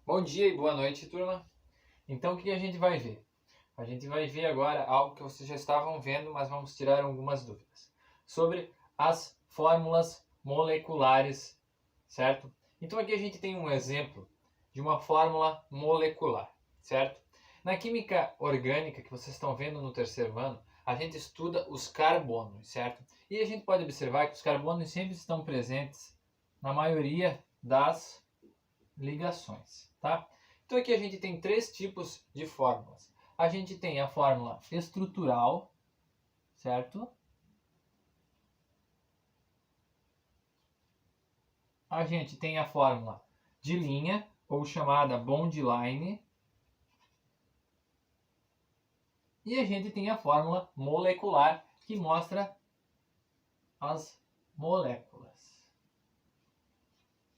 Bom dia e boa noite, turma. Então, o que a gente vai ver? A gente vai ver agora algo que vocês já estavam vendo, mas vamos tirar algumas dúvidas. Sobre as fórmulas moleculares, certo? Então, aqui a gente tem um exemplo de uma fórmula molecular, certo? Na química orgânica, que vocês estão vendo no terceiro ano, a gente estuda os carbonos, certo? E a gente pode observar que os carbonos sempre estão presentes na maioria das ligações, tá? Então aqui a gente tem três tipos de fórmulas. A gente tem a fórmula estrutural, certo? A gente tem a fórmula de linha, ou chamada bond line. E a gente tem a fórmula molecular, que mostra as moléculas.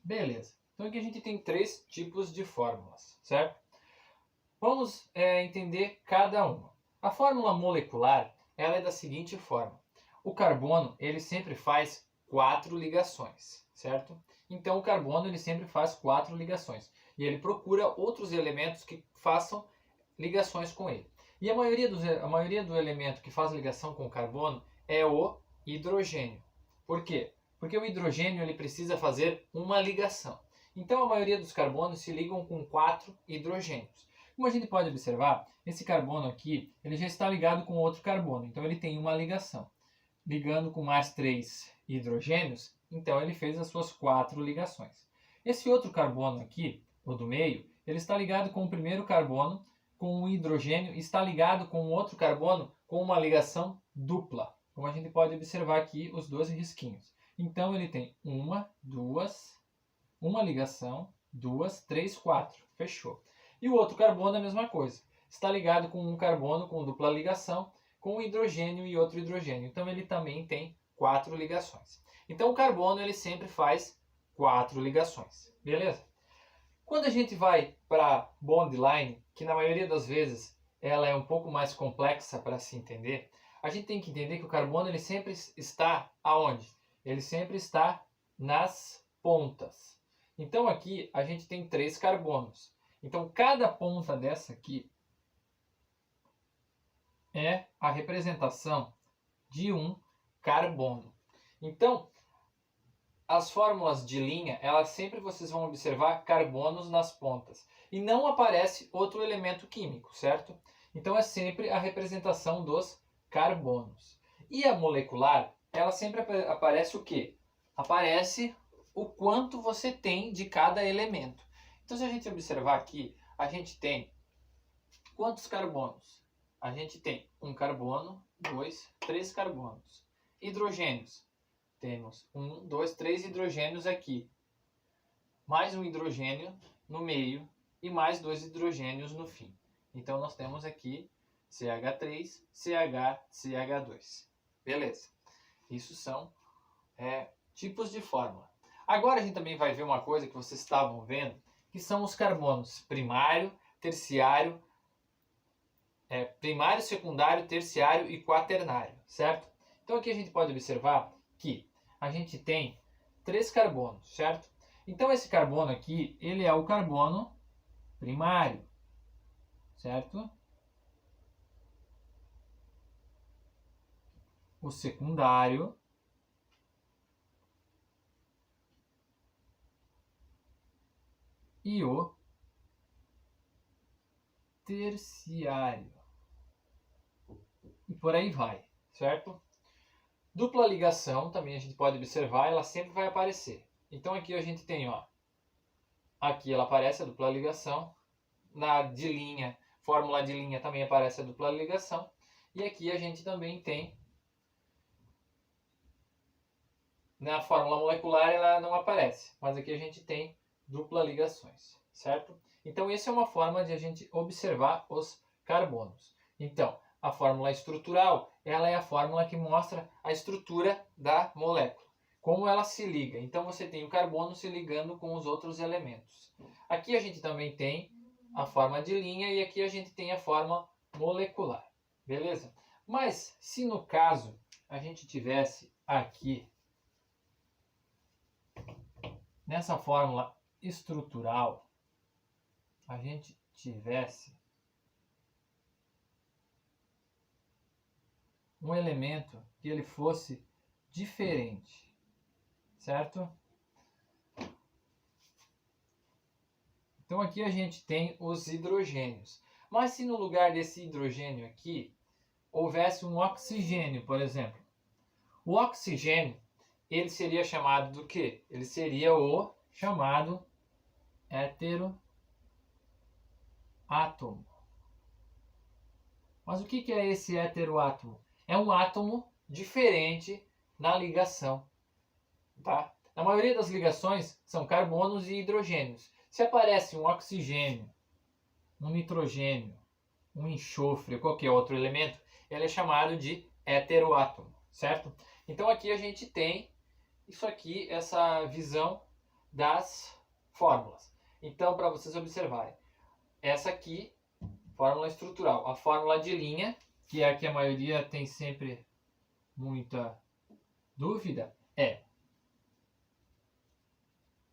Beleza. Então aqui a gente tem três tipos de fórmulas, certo? Vamos entender cada uma. A fórmula molecular ela é da seguinte forma. O carbono ele sempre faz 4 ligações, certo? Então o carbono ele sempre faz 4 ligações. E ele procura outros elementos que façam ligações com ele. E a maioria do elemento que faz ligação com o carbono é o hidrogênio. Por quê? Porque o hidrogênio ele precisa fazer uma ligação. Então a maioria dos carbonos se ligam com 4 hidrogênios. Como a gente pode observar, esse carbono aqui ele já está ligado com outro carbono, então ele tem uma ligação. Ligando com mais 3 hidrogênios, então ele fez as suas 4 ligações. Esse outro carbono aqui, o do meio, ele está ligado com o primeiro carbono, com um hidrogênio, está ligado com outro carbono com uma ligação dupla. Como a gente pode observar aqui os dois risquinhos. Então ele tem uma ligação, 2, 3, 4. Fechou. E o outro carbono é a mesma coisa. Está ligado com um carbono com dupla ligação, com um hidrogênio e outro hidrogênio. Então ele também tem 4 ligações. Então o carbono ele sempre faz 4 ligações. Beleza? Quando a gente vai para bond line, que na maioria das vezes ela é um pouco mais complexa para se entender, a gente tem que entender que o carbono ele sempre está aonde? Ele sempre está nas pontas. Então aqui a gente tem 3 carbonos. Então cada ponta dessa aqui é a representação de um carbono. Então as fórmulas de linha, elas sempre vocês vão observar carbonos nas pontas. E não aparece outro elemento químico, certo? Então é sempre a representação dos carbonos. E a molecular, ela sempre aparece o quê? Aparece o quanto você tem de cada elemento. Então se a gente observar aqui, a gente tem quantos carbonos? A gente tem um carbono, 2, 3 carbonos. Hidrogênios. Temos 1, 2, 3 hidrogênios aqui. Mais um hidrogênio no meio e mais 2 hidrogênios no fim. Então nós temos aqui CH3, CH, CH2. Beleza. Isso são tipos de fórmula. Agora a gente também vai ver uma coisa que vocês estavam vendo, que são os carbonos primário, terciário, primário, secundário, terciário e quaternário, certo? Então aqui a gente pode observar que a gente tem 3 carbonos, certo? Então esse carbono aqui, ele é o carbono primário, certo? O secundário e o terciário. E por aí vai, certo? Dupla ligação, também a gente pode observar, ela sempre vai aparecer. Então aqui a gente tem, ó, aqui ela aparece a dupla ligação, na de linha, fórmula de linha também aparece a dupla ligação, e aqui a gente também tem, na fórmula molecular ela não aparece, mas aqui a gente tem dupla ligações, certo? Então essa é uma forma de a gente observar os carbonos. Então, a fórmula estrutural, ela é a fórmula que mostra a estrutura da molécula, como ela se liga. Então você tem o carbono se ligando com os outros elementos. Aqui a gente também tem a forma de linha e aqui a gente tem a forma molecular, beleza? Mas se no caso a gente tivesse aqui nessa fórmula estrutural, a gente tivesse um elemento que ele fosse diferente, certo? Então aqui a gente tem os hidrogênios. Mas se no lugar desse hidrogênio aqui houvesse um oxigênio, por exemplo, o oxigênio, ele seria chamado do quê? Ele seria o chamado heteroátomo. Mas o que é esse heteroátomo? É um átomo diferente na ligação. Tá? Na maioria das ligações são carbonos e hidrogênios. Se aparece um oxigênio, um nitrogênio, um enxofre ou qualquer outro elemento, ele é chamado de heteroátomo, certo? Então aqui a gente tem isso aqui, essa visão das fórmulas. Então, para vocês observarem, essa aqui, fórmula estrutural, a fórmula de linha, que é a que a maioria tem sempre muita dúvida, é: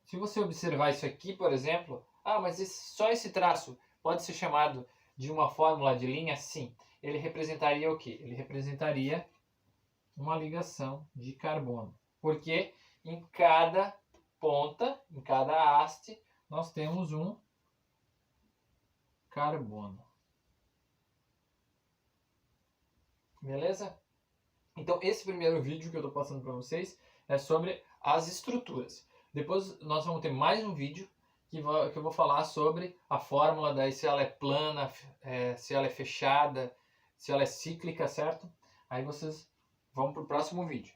se você observar isso aqui, por exemplo, mas só esse traço pode ser chamado de uma fórmula de linha? Sim. Ele representaria o quê? Ele representaria uma ligação de carbono. Porque em cada ponta, em cada haste, nós temos um carbono. Beleza? Então esse primeiro vídeo que eu estou passando para vocês é sobre as estruturas. Depois nós vamos ter mais um vídeo que eu vou falar sobre a fórmula, daí se ela é plana, se ela é fechada, se ela é cíclica, certo? Aí vocês vão para o próximo vídeo.